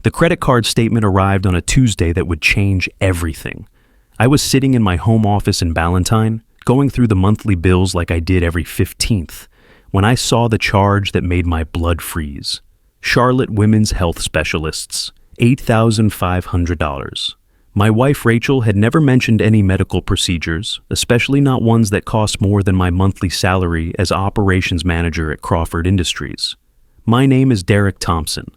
The credit card statement arrived on a Tuesday that would change everything. I was sitting in my home office in Ballantyne, going through the monthly bills like I did every 15th, when I saw the charge that made my blood freeze. Charlotte Women's Health Specialists, $8,500. My wife Rachel had never mentioned any medical procedures, especially not ones that cost more than my monthly salary as operations manager at Crawford Industries. My name is Derek Thompson,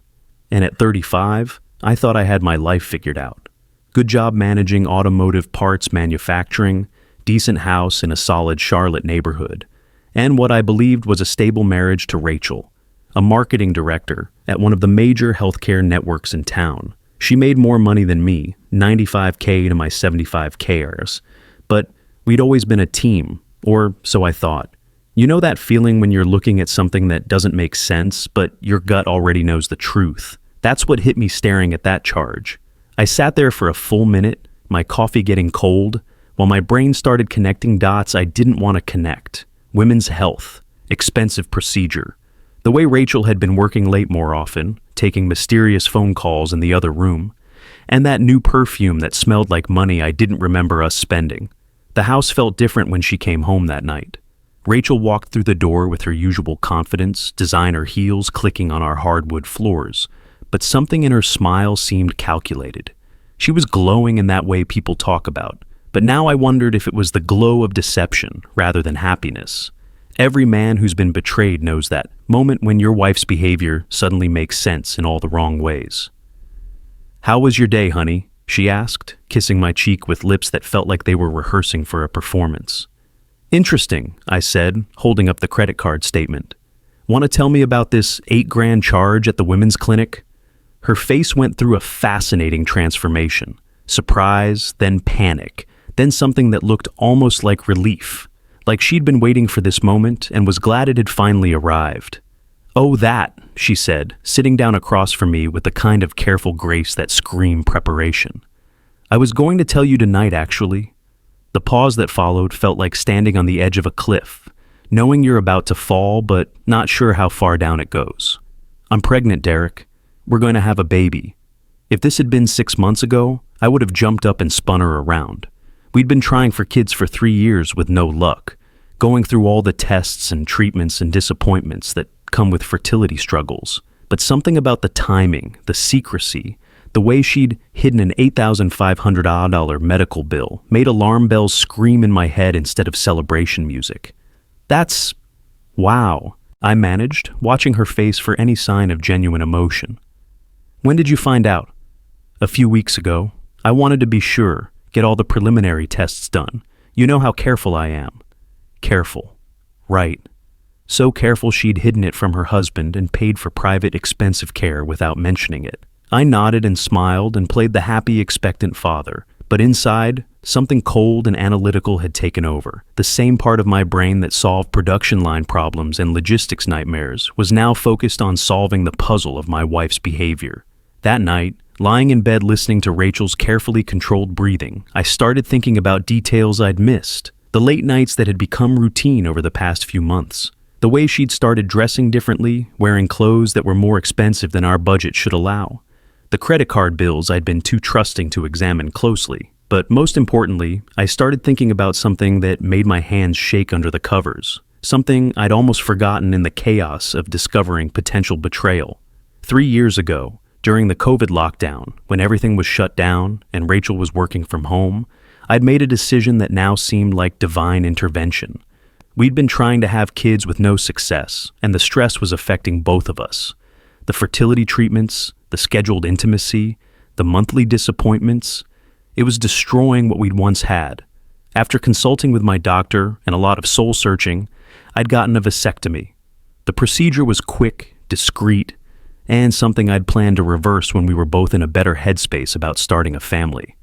and at 35, I thought I had my life figured out. Good job managing automotive parts manufacturing, decent house in a solid Charlotte neighborhood, and what I believed was a stable marriage to Rachel, a marketing director at one of the major healthcare networks in town. She made more money than me, $95K to my $75Kers, but we'd always been a team, or so I thought. You know that feeling when you're looking at something that doesn't make sense, but your gut already knows the truth? That's what hit me staring at that charge. I sat there for a full minute, my coffee getting cold, while my brain started connecting dots I didn't want to connect. Women's health, expensive procedure. The way Rachel had been working late more often, taking mysterious phone calls in the other room, and that new perfume that smelled like money I didn't remember us spending. The house felt different when she came home that night. Rachel walked through the door with her usual confidence, designer heels clicking on our hardwood floors, but something in her smile seemed calculated. She was glowing in that way people talk about, but now I wondered if it was the glow of deception rather than happiness. Every man who's been betrayed knows that moment when your wife's behavior suddenly makes sense in all the wrong ways. "How was your day, honey?" she asked, kissing my cheek with lips that felt like they were rehearsing for a performance. "Interesting," I said, holding up the credit card statement. "Want to tell me about this $8,000 charge at the women's clinic?" Her face went through a fascinating transformation. Surprise, then panic, then something that looked almost like relief. Like she'd been waiting for this moment and was glad it had finally arrived. "Oh, that," she said, sitting down across from me with the kind of careful grace that screamed preparation. "I was going to tell you tonight, actually." The pause that followed felt like standing on the edge of a cliff, knowing you're about to fall but not sure how far down it goes. "I'm pregnant, Derek. We're going to have a baby." If this had been 6 months ago, I would have jumped up and spun her around. We'd been trying for kids for 3 years with no luck, going through all the tests and treatments and disappointments that come with fertility struggles. But something about the timing, the secrecy, the way she'd hidden an $8,500 medical bill made alarm bells scream in my head instead of celebration music. "That's... wow," I managed, watching her face for any sign of genuine emotion. "When did you find out?" "A few weeks ago. I wanted to be sure, get all the preliminary tests done. You know how careful I am." Careful. Right. So careful she'd hidden it from her husband and paid for private expensive care without mentioning it. I nodded and smiled and played the happy, expectant father, but inside, something cold and analytical had taken over. The same part of my brain that solved production line problems and logistics nightmares was now focused on solving the puzzle of my wife's behavior. That night, lying in bed listening to Rachel's carefully controlled breathing, I started thinking about details I'd missed. The late nights that had become routine over the past few months. The way she'd started dressing differently, wearing clothes that were more expensive than our budget should allow. The credit card bills I'd been too trusting to examine closely. But most importantly, I started thinking about something that made my hands shake under the covers. Something I'd almost forgotten in the chaos of discovering potential betrayal. 3 years ago, during the COVID lockdown, when everything was shut down and Rachel was working from home, I'd made a decision that now seemed like divine intervention. We'd been trying to have kids with no success, and the stress was affecting both of us. The fertility treatments, the scheduled intimacy, the monthly disappointments, it was destroying what we'd once had. After consulting with my doctor and a lot of soul searching, I'd gotten a vasectomy. The procedure was quick, discreet, and something I'd planned to reverse when we were both in a better headspace about starting a family.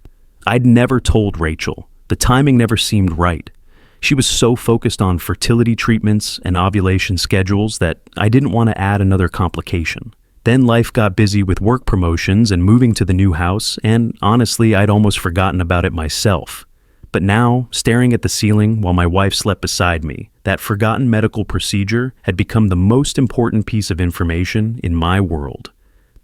I'd never told Rachel. The timing never seemed right. She was so focused on fertility treatments and ovulation schedules that I didn't want to add another complication. Then life got busy with work promotions and moving to the new house, and honestly, I'd almost forgotten about it myself. But now, staring at the ceiling while my wife slept beside me, that forgotten medical procedure had become the most important piece of information in my world.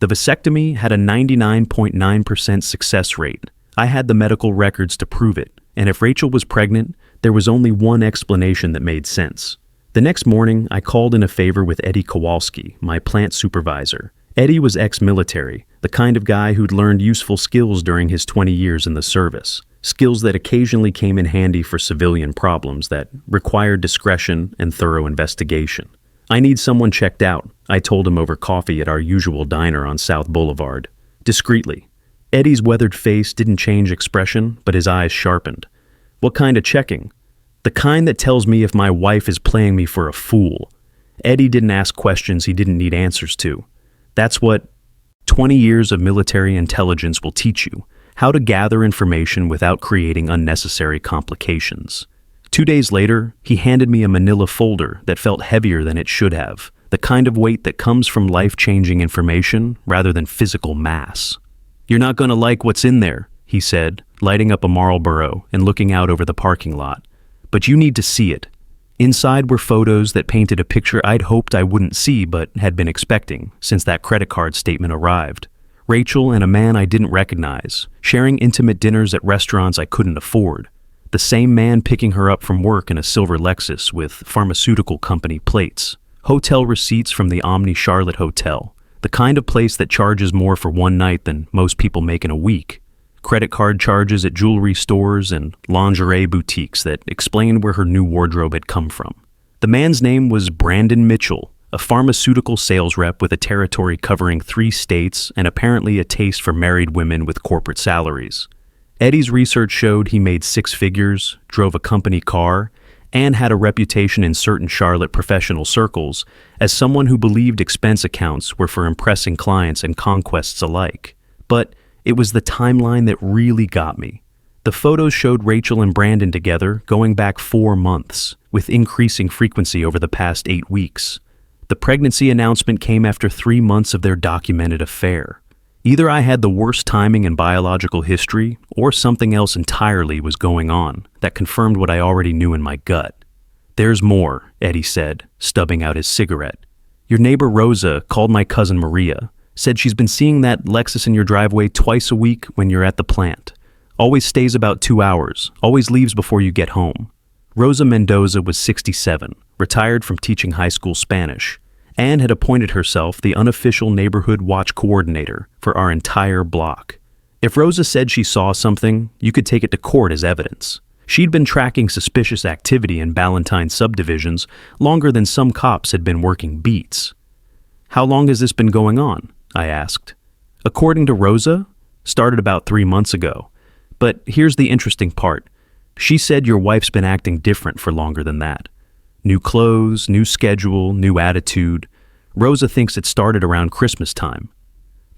The vasectomy had a 99.9% success rate. I had the medical records to prove it, and if Rachel was pregnant, there was only one explanation that made sense. The next morning, I called in a favor with Eddie Kowalski, my plant supervisor. Eddie was ex-military, the kind of guy who'd learned useful skills during his 20 years in the service. Skills that occasionally came in handy for civilian problems that required discretion and thorough investigation. "I need someone checked out," I told him over coffee at our usual diner on South Boulevard. Discreetly. Eddie's weathered face didn't change expression, but his eyes sharpened. "What kind of checking?" "The kind that tells me if my wife is playing me for a fool." Eddie didn't ask questions he didn't need answers to. That's what 20 years of military intelligence will teach you, how to gather information without creating unnecessary complications. 2 days later, he handed me a manila folder that felt heavier than it should have, the kind of weight that comes from life-changing information rather than physical mass. "You're not going to like what's in there," he said, lighting up a Marlboro and looking out over the parking lot. "But you need to see it." Inside were photos that painted a picture I'd hoped I wouldn't see but had been expecting since that credit card statement arrived. Rachel and a man I didn't recognize, sharing intimate dinners at restaurants I couldn't afford. The same man picking her up from work in a silver Lexus with pharmaceutical company plates. Hotel receipts from the Omni Charlotte Hotel, the kind of place that charges more for one night than most people make in a week. Credit card charges at jewelry stores and lingerie boutiques that explained where her new wardrobe had come from. The man's name was Brandon Mitchell, a pharmaceutical sales rep with a territory covering 3 states and apparently a taste for married women with corporate salaries. Eddie's research showed he made 6 figures, drove a company car, and had a reputation in certain Charlotte professional circles as someone who believed expense accounts were for impressing clients and conquests alike. But it was the timeline that really got me. The photos showed Rachel and Brandon together going back 4 months, with increasing frequency over the past 8 weeks. The pregnancy announcement came after 3 months of their documented affair. Either I had the worst timing in biological history, or something else entirely was going on that confirmed what I already knew in my gut. "There's more," Eddie said, stubbing out his cigarette. "Your neighbor Rosa called my cousin Maria. Said she's been seeing that Lexus in your driveway twice a week when you're at the plant. Always stays about 2 hours, always leaves before you get home." Rosa Mendoza was 67, retired from teaching high school Spanish, and had appointed herself the unofficial neighborhood watch coordinator for our entire block. If Rosa said she saw something, you could take it to court as evidence. She'd been tracking suspicious activity in Ballantine subdivisions longer than some cops had been working beats. "How long has this been going on?" I asked. "According to Rosa, started about 3 months ago. But here's the interesting part. She said your wife's been acting different for longer than that. New clothes, new schedule, new attitude. Rosa thinks it started around Christmas time."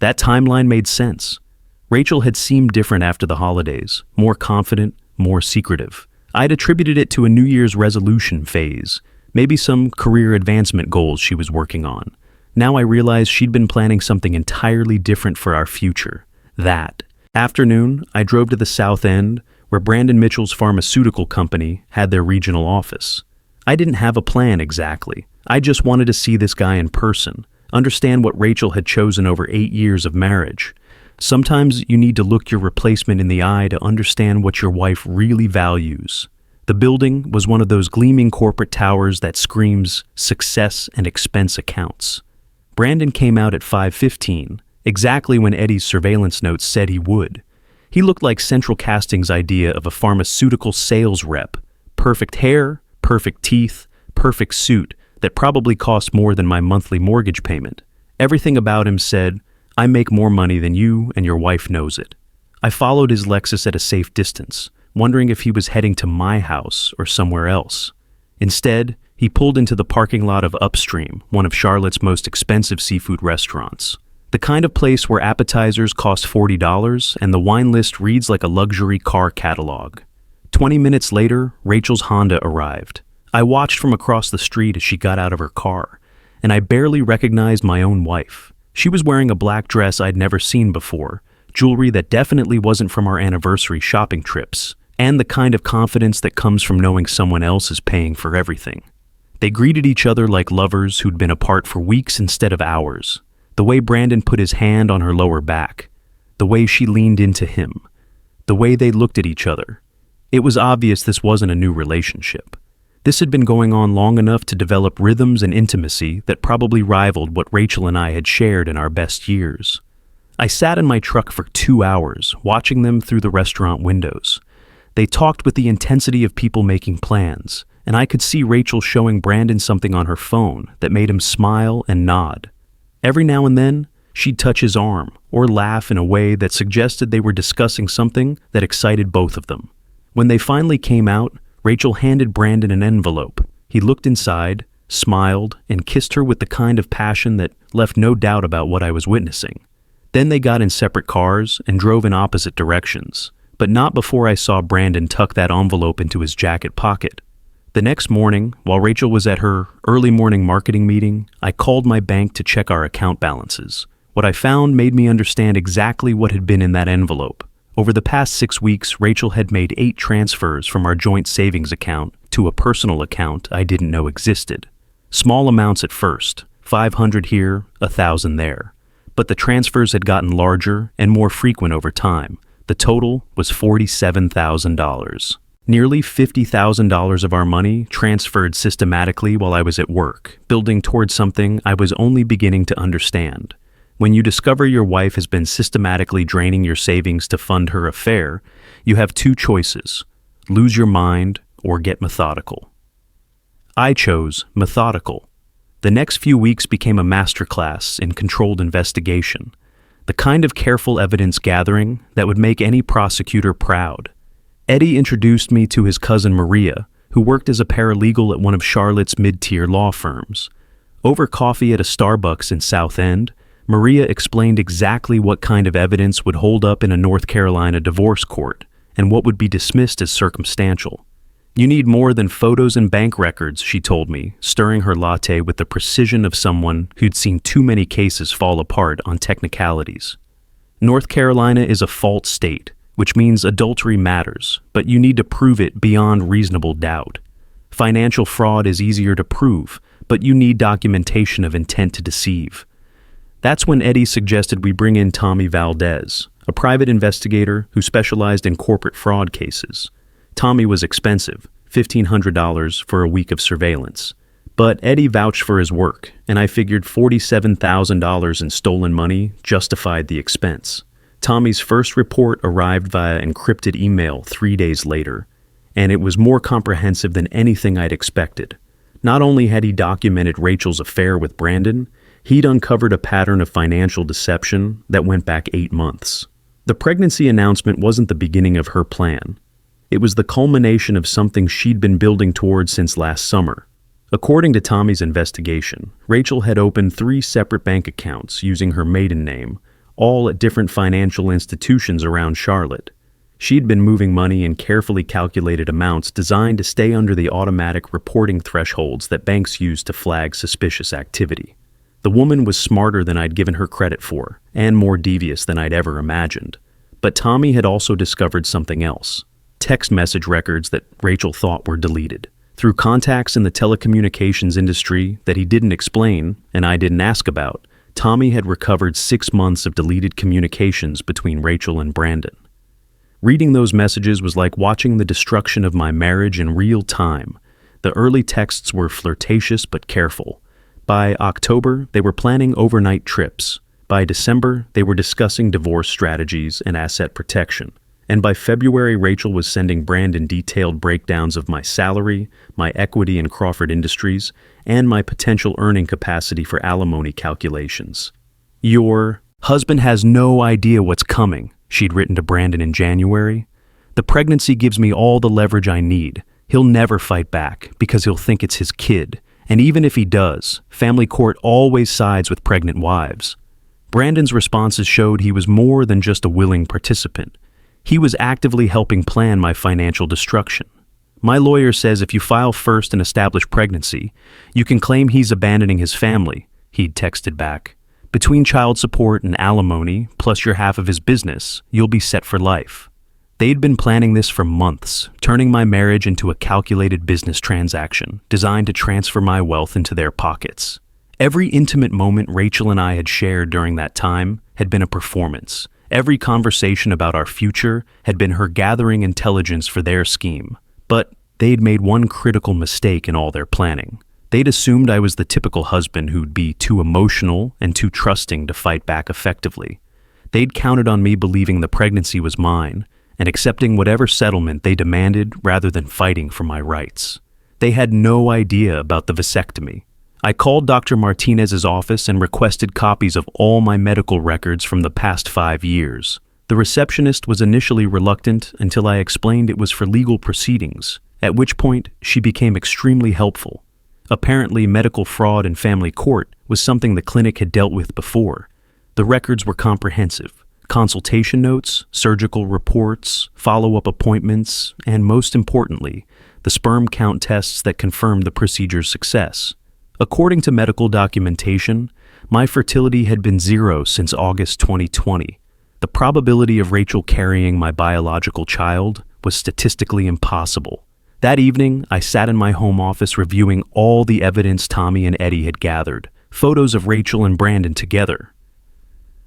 That timeline made sense. Rachel had seemed different after the holidays, more confident, more secretive. I'd attributed it to a New Year's resolution phase, maybe some career advancement goals she was working on. Now I realized she'd been planning something entirely different for our future. That afternoon, I drove to the South End, where Brandon Mitchell's pharmaceutical company had their regional office. I didn't have a plan exactly. I just wanted to see this guy in person, understand what Rachel had chosen over 8 years of marriage. Sometimes you need to look your replacement in the eye to understand what your wife really values. The building was one of those gleaming corporate towers that screams success and expense accounts. Brandon came out at 5:15, exactly when Eddie's surveillance notes said he would. He looked like Central Casting's idea of a pharmaceutical sales rep. Perfect hair, perfect teeth, perfect suit that probably cost more than my monthly mortgage payment. Everything about him said, "I make more money than you and your wife knows it." I followed his Lexus at a safe distance, wondering if he was heading to my house or somewhere else. Instead, he pulled into the parking lot of Upstream, one of Charlotte's most expensive seafood restaurants. The kind of place where appetizers cost $40 and the wine list reads like a luxury car catalog. 20 minutes later, Rachel's Honda arrived. I watched from across the street as she got out of her car, and I barely recognized my own wife. She was wearing a black dress I'd never seen before, jewelry that definitely wasn't from our anniversary shopping trips, and the kind of confidence that comes from knowing someone else is paying for everything. They greeted each other like lovers who'd been apart for weeks instead of hours. The way Brandon put his hand on her lower back. The way she leaned into him. The way they looked at each other. It was obvious this wasn't a new relationship. This had been going on long enough to develop rhythms and intimacy that probably rivaled what Rachel and I had shared in our best years. I sat in my truck for 2 hours, watching them through the restaurant windows. They talked with the intensity of people making plans, and I could see Rachel showing Brandon something on her phone that made him smile and nod. Every now and then, she'd touch his arm or laugh in a way that suggested they were discussing something that excited both of them. When they finally came out, Rachel handed Brandon an envelope. He looked inside, smiled, and kissed her with the kind of passion that left no doubt about what I was witnessing. Then they got in separate cars and drove in opposite directions, but not before I saw Brandon tuck that envelope into his jacket pocket. The next morning, while Rachel was at her early morning marketing meeting, I called my bank to check our account balances. What I found made me understand exactly what had been in that envelope. Over the past 6 weeks, Rachel had made 8 transfers from our joint savings account to a personal account I didn't know existed. Small amounts at first, $500 here, $1,000 there. But the transfers had gotten larger and more frequent over time. The total was $47,000. Nearly $50,000 of our money transferred systematically while I was at work, building towards something I was only beginning to understand. When you discover your wife has been systematically draining your savings to fund her affair, you have 2 choices: lose your mind or get methodical. I chose methodical. The next few weeks became a masterclass in controlled investigation, the kind of careful evidence gathering that would make any prosecutor proud. Eddie introduced me to his cousin Maria, who worked as a paralegal at one of Charlotte's mid-tier law firms. Over coffee at a Starbucks in South End, Maria explained exactly what kind of evidence would hold up in a North Carolina divorce court and what would be dismissed as circumstantial. You need more than photos and bank records, she told me, stirring her latte with the precision of someone who'd seen too many cases fall apart on technicalities. North Carolina is a fault state, which means adultery matters, but you need to prove it beyond reasonable doubt. Financial fraud is easier to prove, but you need documentation of intent to deceive. That's when Eddie suggested we bring in Tommy Valdez, a private investigator who specialized in corporate fraud cases. Tommy was expensive, $1,500 for a week of surveillance. But Eddie vouched for his work, and I figured $47,000 in stolen money justified the expense. Tommy's first report arrived via encrypted email 3 days later, and it was more comprehensive than anything I'd expected. Not only had he documented Rachel's affair with Brandon, he'd uncovered a pattern of financial deception that went back 8 months. The pregnancy announcement wasn't the beginning of her plan. It was the culmination of something she'd been building towards since last summer. According to Tommy's investigation, Rachel had opened 3 separate bank accounts using her maiden name, all at different financial institutions around Charlotte. She'd been moving money in carefully calculated amounts designed to stay under the automatic reporting thresholds that banks use to flag suspicious activity. The woman was smarter than I'd given her credit for, and more devious than I'd ever imagined. But Tommy had also discovered something else: text message records that Rachel thought were deleted. Through contacts in the telecommunications industry that he didn't explain and I didn't ask about, Tommy had recovered 6 months of deleted communications between Rachel and Brandon. Reading those messages was like watching the destruction of my marriage in real time. The early texts were flirtatious but careful. By October, they were planning overnight trips. By December, they were discussing divorce strategies and asset protection. And by February, Rachel was sending Brandon detailed breakdowns of my salary, my equity in Crawford Industries, and my potential earning capacity for alimony calculations. "Your husband has no idea what's coming," she'd written to Brandon in January. "The pregnancy gives me all the leverage I need. He'll never fight back because he'll think it's his kid. And even if he does, family court always sides with pregnant wives." Brandon's responses showed he was more than just a willing participant. He was actively helping plan my financial destruction. "My lawyer says if you file first and establish pregnancy, you can claim he's abandoning his family," he'd texted back. "Between child support and alimony, plus your half of his business, you'll be set for life." They'd been planning this for months, turning my marriage into a calculated business transaction designed to transfer my wealth into their pockets. Every intimate moment Rachel and I had shared during that time had been a performance. Every conversation about our future had been her gathering intelligence for their scheme. But they'd made one critical mistake in all their planning. They'd assumed I was the typical husband who'd be too emotional and too trusting to fight back effectively. They'd counted on me believing the pregnancy was mine and accepting whatever settlement they demanded rather than fighting for my rights. They had no idea about the vasectomy. I called Dr. Martinez's office and requested copies of all my medical records from the past 5 years. The receptionist was initially reluctant until I explained it was for legal proceedings, at which point she became extremely helpful. Apparently, medical fraud in family court was something the clinic had dealt with before. The records were comprehensive. Consultation notes, surgical reports, follow-up appointments, and most importantly, the sperm count tests that confirmed the procedure's success. According to medical documentation, my fertility had been 0 since August 2020. The probability of Rachel carrying my biological child was statistically impossible. That evening, I sat in my home office reviewing all the evidence Tommy and Eddie had gathered, photos of Rachel and Brandon together,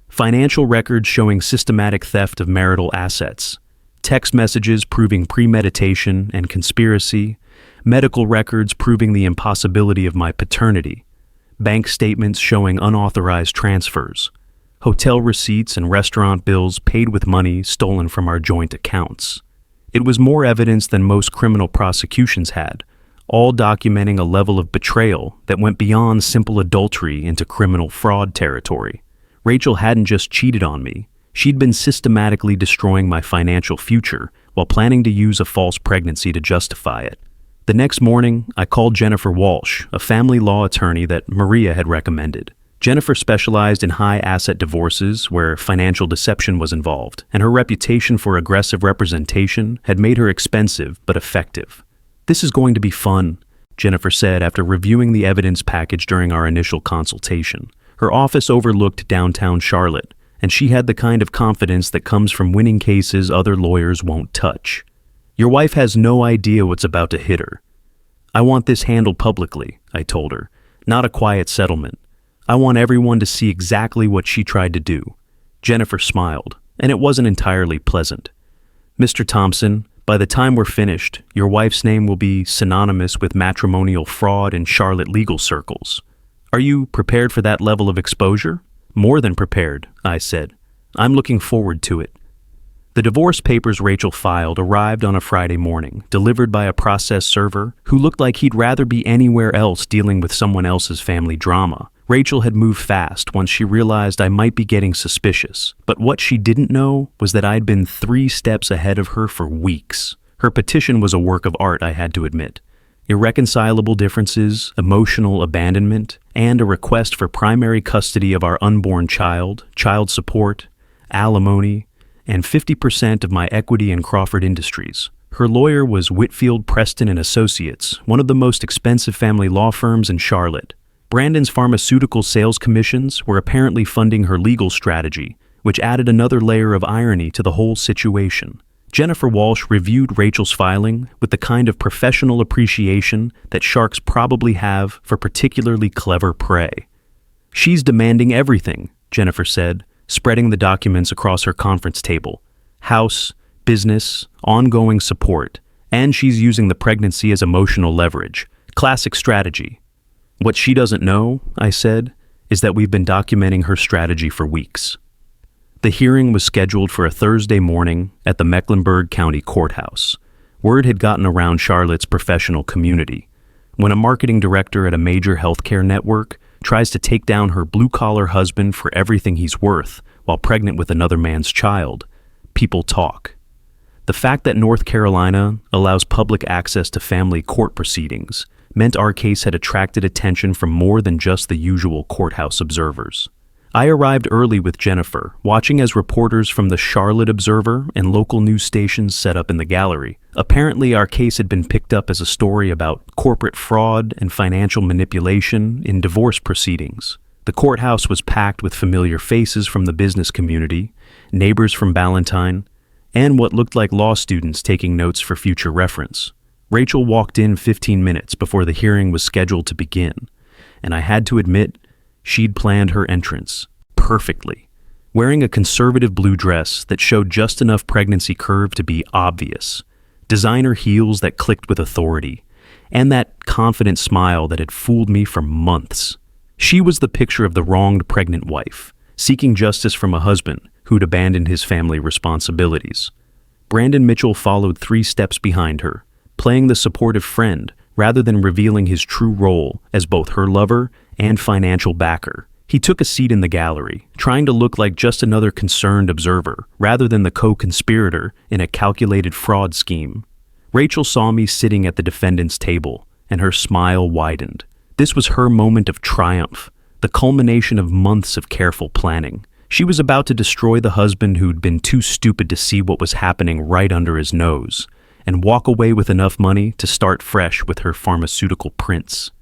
financial records showing systematic theft of marital assets, text messages proving premeditation and conspiracy, medical records proving the impossibility of my paternity, bank statements showing unauthorized transfers, hotel receipts and restaurant bills paid with money stolen from our joint accounts. It was more evidence than most criminal prosecutions had, all documenting a level of betrayal that went beyond simple adultery into criminal fraud territory. Rachel hadn't just cheated on me, she'd been systematically destroying my financial future while planning to use a false pregnancy to justify it. The next morning, I called Jennifer Walsh, a family law attorney that Maria had recommended. Jennifer specialized in high-asset divorces where financial deception was involved, and her reputation for aggressive representation had made her expensive but effective. "This is going to be fun," Jennifer said after reviewing the evidence package during our initial consultation. Her office overlooked downtown Charlotte, and she had the kind of confidence that comes from winning cases other lawyers won't touch. "Your wife has no idea what's about to hit her. I want this handled publicly," I told her, "not a quiet settlement. I want everyone to see exactly what she tried to do." Jennifer smiled, and it wasn't entirely pleasant. "Mr. Thompson, by the time we're finished, your wife's name will be synonymous with matrimonial fraud in Charlotte legal circles. Are you prepared for that level of exposure?" "More than prepared," I said. "I'm looking forward to it." The divorce papers Rachel filed arrived on a Friday morning, delivered by a process server who looked like he'd rather be anywhere else dealing with someone else's family drama. Rachel had moved fast once she realized I might be getting suspicious, but what she didn't know was that I'd been 3 steps ahead of her for weeks. Her petition was a work of art, I had to admit. Irreconcilable differences, emotional abandonment, and a request for primary custody of our unborn child, child support, alimony, and 50% of my equity in Crawford Industries. Her lawyer was Whitfield, Preston & Associates, one of the most expensive family law firms in Charlotte. Brandon's pharmaceutical sales commissions were apparently funding her legal strategy, which added another layer of irony to the whole situation. Jennifer Walsh reviewed Rachel's filing with the kind of professional appreciation that sharks probably have for particularly clever prey. "She's demanding everything," Jennifer said, spreading the documents across her conference table. "House, business, ongoing support, and she's using the pregnancy as emotional leverage. Classic strategy." "What she doesn't know," I said, "is that we've been documenting her strategy for weeks." The hearing was scheduled for a Thursday morning at the Mecklenburg County Courthouse. Word had gotten around Charlotte's professional community. When a marketing director at a major healthcare network tries to take down her blue-collar husband for everything he's worth while pregnant with another man's child, people talk. The fact that North Carolina allows public access to family court proceedings meant our case had attracted attention from more than just the usual courthouse observers. I arrived early with Jennifer, watching as reporters from the Charlotte Observer and local news stations set up in the gallery. Apparently, our case had been picked up as a story about corporate fraud and financial manipulation in divorce proceedings. The courthouse was packed with familiar faces from the business community, neighbors from Ballantyne, and what looked like law students taking notes for future reference. Rachel walked in 15 minutes before the hearing was scheduled to begin, and I had to admit, she'd planned her entrance perfectly. Wearing a conservative blue dress that showed just enough pregnancy curve to be obvious, designer heels that clicked with authority, and that confident smile that had fooled me for months. She was the picture of the wronged pregnant wife, seeking justice from a husband who'd abandoned his family responsibilities. Brandon Mitchell followed 3 steps behind her, playing the supportive friend rather than revealing his true role as both her lover and financial backer. He took a seat in the gallery, trying to look like just another concerned observer rather than the co-conspirator in a calculated fraud scheme. Rachel saw me sitting at the defendant's table, and her smile widened. This was her moment of triumph, the culmination of months of careful planning. She was about to destroy the husband who'd been too stupid to see what was happening right under his nose, and walk away with enough money to start fresh with her pharmaceutical prince.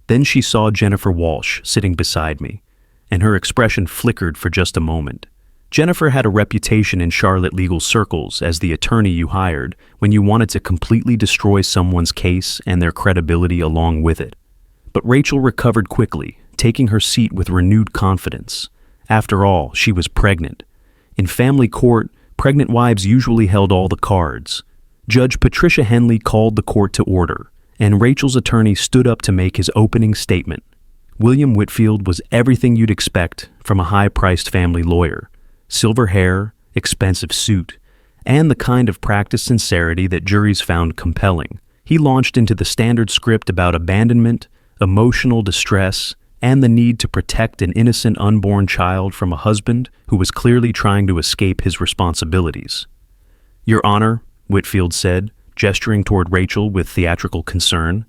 Then she saw Jennifer Walsh sitting beside me, and her expression flickered for just a moment. Jennifer had a reputation in Charlotte legal circles as the attorney you hired when you wanted to completely destroy someone's case and their credibility along with it. But Rachel recovered quickly, taking her seat with renewed confidence. After all, she was pregnant. In family court, pregnant wives usually held all the cards. Judge Patricia Henley called the court to order, and Rachel's attorney stood up to make his opening statement. William Whitfield was everything you'd expect from a high-priced family lawyer. Silver hair, expensive suit, and the kind of practiced sincerity that juries found compelling. He launched into the standard script about abandonment, emotional distress, and the need to protect an innocent unborn child from a husband who was clearly trying to escape his responsibilities. "Your Honor," Whitfield said, gesturing toward Rachel with theatrical concern,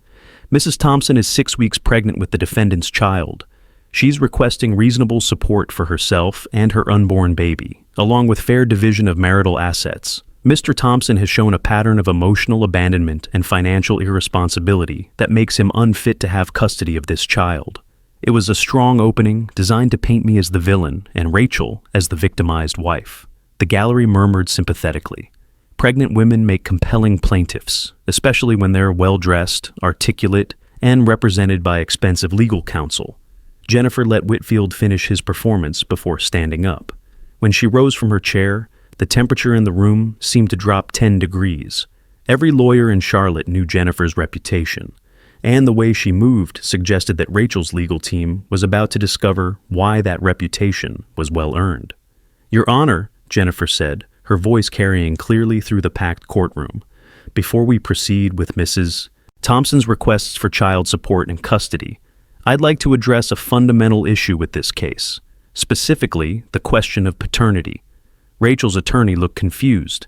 "Mrs. Thompson is 6 weeks pregnant with the defendant's child. She's requesting reasonable support for herself and her unborn baby, along with fair division of marital assets. Mr. Thompson has shown a pattern of emotional abandonment and financial irresponsibility that makes him unfit to have custody of this child." It was a strong opening designed to paint me as the villain and Rachel as the victimized wife. The gallery murmured sympathetically. Pregnant women make compelling plaintiffs, especially when they're well-dressed, articulate, and represented by expensive legal counsel. Jennifer let Whitfield finish his performance before standing up. When she rose from her chair, the temperature in the room seemed to drop 10 degrees. Every lawyer in Charlotte knew Jennifer's reputation, and the way she moved suggested that Rachel's legal team was about to discover why that reputation was well-earned. "Your Honor," Jennifer said, her voice carrying clearly through the packed courtroom, "before we proceed with Mrs. Thompson's requests for child support and custody, I'd like to address a fundamental issue with this case, specifically the question of paternity." Rachel's attorney looked confused.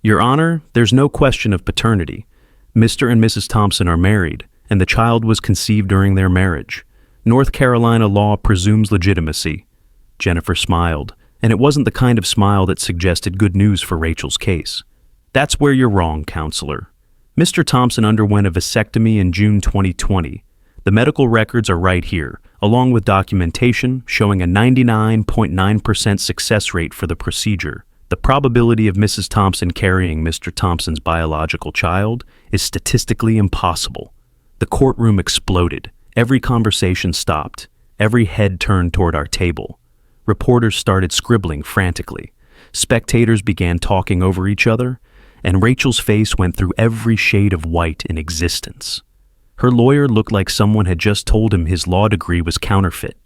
"Your Honor, there's no question of paternity. Mr. and Mrs. Thompson are married, and the child was conceived during their marriage. North Carolina law presumes legitimacy." Jennifer smiled, and it wasn't the kind of smile that suggested good news for Rachel's case. "That's where you're wrong, counselor. Mr. Thompson underwent a vasectomy in June 2020. The medical records are right here, along with documentation showing a 99.9% success rate for the procedure. The probability of Mrs. Thompson carrying Mr. Thompson's biological child is statistically impossible." The courtroom exploded. Every conversation stopped. Every head turned toward our table. Reporters started scribbling frantically. Spectators began talking over each other, and Rachel's face went through every shade of white in existence. Her lawyer looked like someone had just told him his law degree was counterfeit.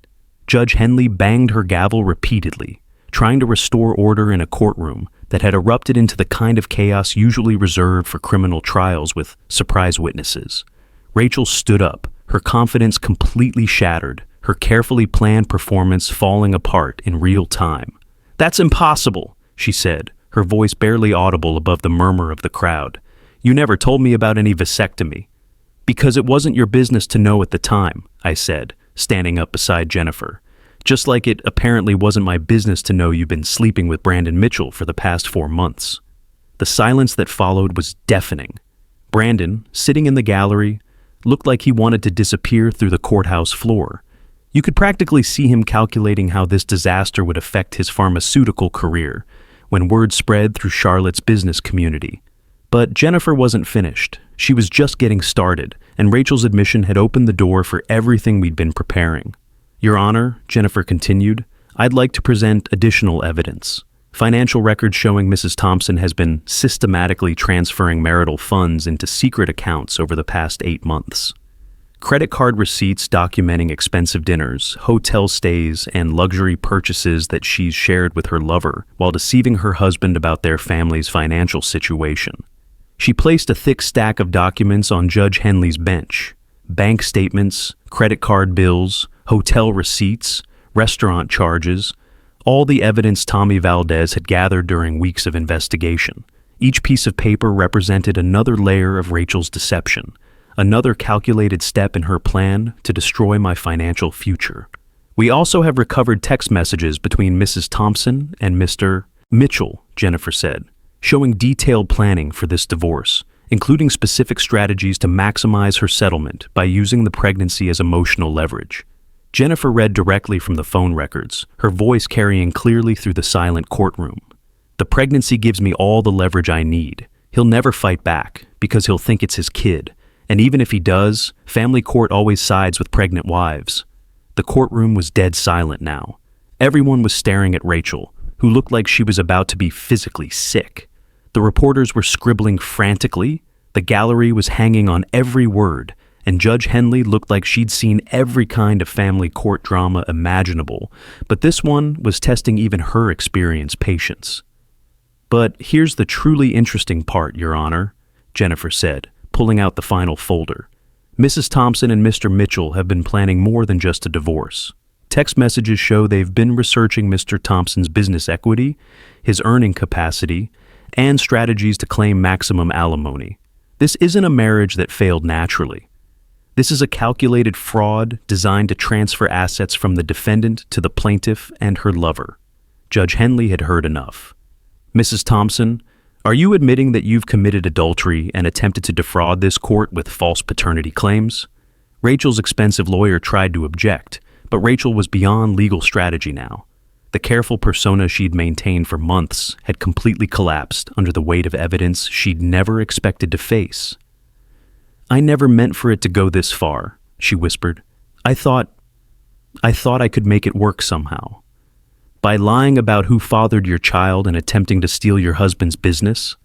Judge Henley banged her gavel repeatedly, trying to restore order in a courtroom that had erupted into the kind of chaos usually reserved for criminal trials with surprise witnesses. Rachel stood up, her confidence completely shattered, her carefully planned performance falling apart in real time. "That's impossible," she said, her voice barely audible above the murmur of the crowd. "You never told me about any vasectomy." "Because it wasn't your business to know at the time," I said, standing up beside Jennifer. "Just like it apparently wasn't my business to know you've been sleeping with Brandon Mitchell for the past 4 months. The silence that followed was deafening. Brandon, sitting in the gallery, looked like he wanted to disappear through the courthouse floor. You could practically see him calculating how this disaster would affect his pharmaceutical career when word spread through Charlotte's business community. But Jennifer wasn't finished. She was just getting started, and Rachel's admission had opened the door for everything we'd been preparing. Your Honor, Jennifer continued, I'd like to present additional evidence. Financial records showing Mrs. Thompson has been systematically transferring marital funds into secret accounts over the past 8 months. Credit card receipts documenting expensive dinners, hotel stays, and luxury purchases that she's shared with her lover while deceiving her husband about their family's financial situation. She placed a thick stack of documents on Judge Henley's bench: bank statements, credit card bills, hotel receipts, restaurant charges, all the evidence Tommy Valdez had gathered during weeks of investigation. Each piece of paper represented another layer of Rachel's deception, another calculated step in her plan to destroy my financial future. We also have recovered text messages between Mrs. Thompson and Mr. Mitchell, Jennifer said, showing detailed planning for this divorce, including specific strategies to maximize her settlement by using the pregnancy as emotional leverage. Jennifer read directly from the phone records, her voice carrying clearly through the silent courtroom. The pregnancy gives me all the leverage I need. He'll never fight back because he'll think it's his kid. And even if he does, family court always sides with pregnant wives. The courtroom was dead silent now. Everyone was staring at Rachel, who looked like she was about to be physically sick. The reporters were scribbling frantically, the gallery was hanging on every word, and Judge Henley looked like she'd seen every kind of family court drama imaginable, but this one was testing even her experienced patience. But here's the truly interesting part, Your Honor, Jennifer said, pulling out the final folder. Mrs. Thompson and Mr. Mitchell have been planning more than just a divorce. Text messages show they've been researching Mr. Thompson's business equity, his earning capacity, and strategies to claim maximum alimony. This isn't a marriage that failed naturally. This is a calculated fraud designed to transfer assets from the defendant to the plaintiff and her lover. Judge Henley had heard enough. Mrs. Thompson, are you admitting that you've committed adultery and attempted to defraud this court with false paternity claims? Rachel's expensive lawyer tried to object, but Rachel was beyond legal strategy now. The careful persona she'd maintained for months had completely collapsed under the weight of evidence she'd never expected to face. I never meant for it to go this far, she whispered. I thought I could make it work somehow. By lying about who fathered your child and attempting to steal your husband's business?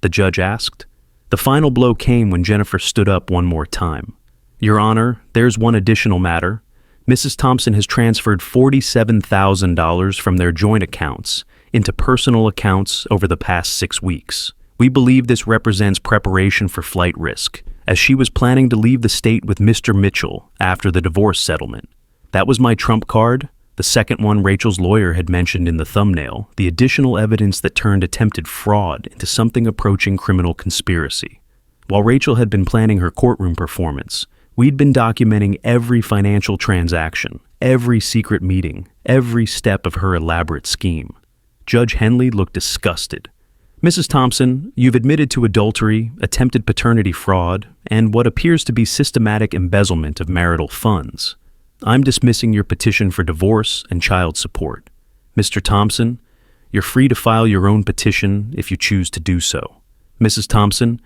The judge asked. The final blow came when Jennifer stood up one more time. Your Honor, there's one additional matter. Mrs. Thompson has transferred $47,000 from their joint accounts into personal accounts over the past 6 weeks. We believe this represents preparation for flight risk, as she was planning to leave the state with Mr. Mitchell after the divorce settlement. That was my trump card, the second one Rachel's lawyer had mentioned in the thumbnail, the additional evidence that turned attempted fraud into something approaching criminal conspiracy. While Rachel had been planning her courtroom performance, we'd been documenting every financial transaction, every secret meeting, every step of her elaborate scheme. Judge Henley looked disgusted. Mrs. Thompson, you've admitted to adultery, attempted paternity fraud, and what appears to be systematic embezzlement of marital funds. I'm dismissing your petition for divorce and child support. Mr. Thompson, you're free to file your own petition if you choose to do so. Mrs. Thompson,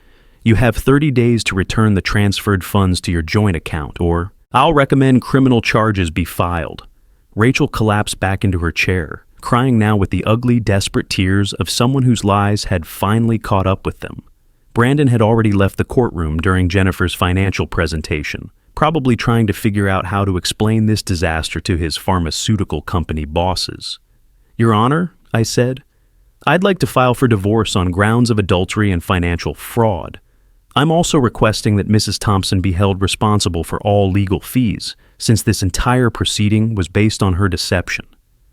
you have 30 days to return the transferred funds to your joint account, or I'll recommend criminal charges be filed. Rachel collapsed back into her chair, crying now with the ugly, desperate tears of someone whose lies had finally caught up with them. Brandon had already left the courtroom during Jennifer's financial presentation, probably trying to figure out how to explain this disaster to his pharmaceutical company bosses. Your Honor, I said, I'd like to file for divorce on grounds of adultery and financial fraud. I'm also requesting that Mrs. Thompson be held responsible for all legal fees, since this entire proceeding was based on her deception.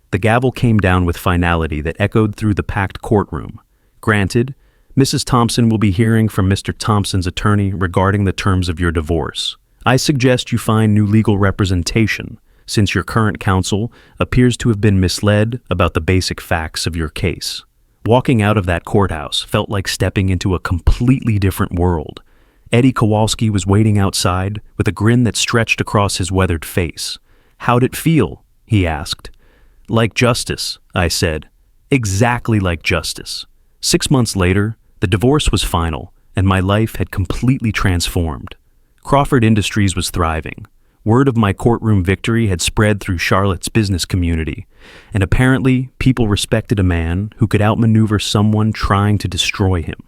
The gavel came down with finality that echoed through the packed courtroom. Granted, Mrs. Thompson will be hearing from Mr. Thompson's attorney regarding the terms of your divorce. I suggest you find new legal representation, since your current counsel appears to have been misled about the basic facts of your case. Walking out of that courthouse felt like stepping into a completely different world. Eddie Kowalski was waiting outside with a grin that stretched across his weathered face. How'd it feel? He asked. Like justice, I said. Exactly like justice. 6 months later, the divorce was final, and my life had completely transformed. Crawford Industries was thriving. Word of my courtroom victory had spread through Charlotte's business community, and apparently people respected a man who could outmaneuver someone trying to destroy him.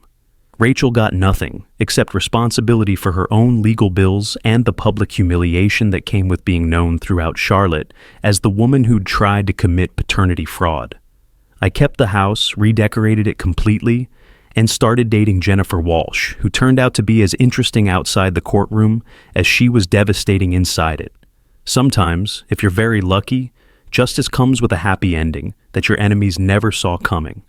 Rachel got nothing except responsibility for her own legal bills and the public humiliation that came with being known throughout Charlotte as the woman who'd tried to commit paternity fraud. I kept the house, redecorated it completely, and started dating Jennifer Walsh, who turned out to be as interesting outside the courtroom as she was devastating inside it. Sometimes, if you're very lucky, justice comes with a happy ending that your enemies never saw coming.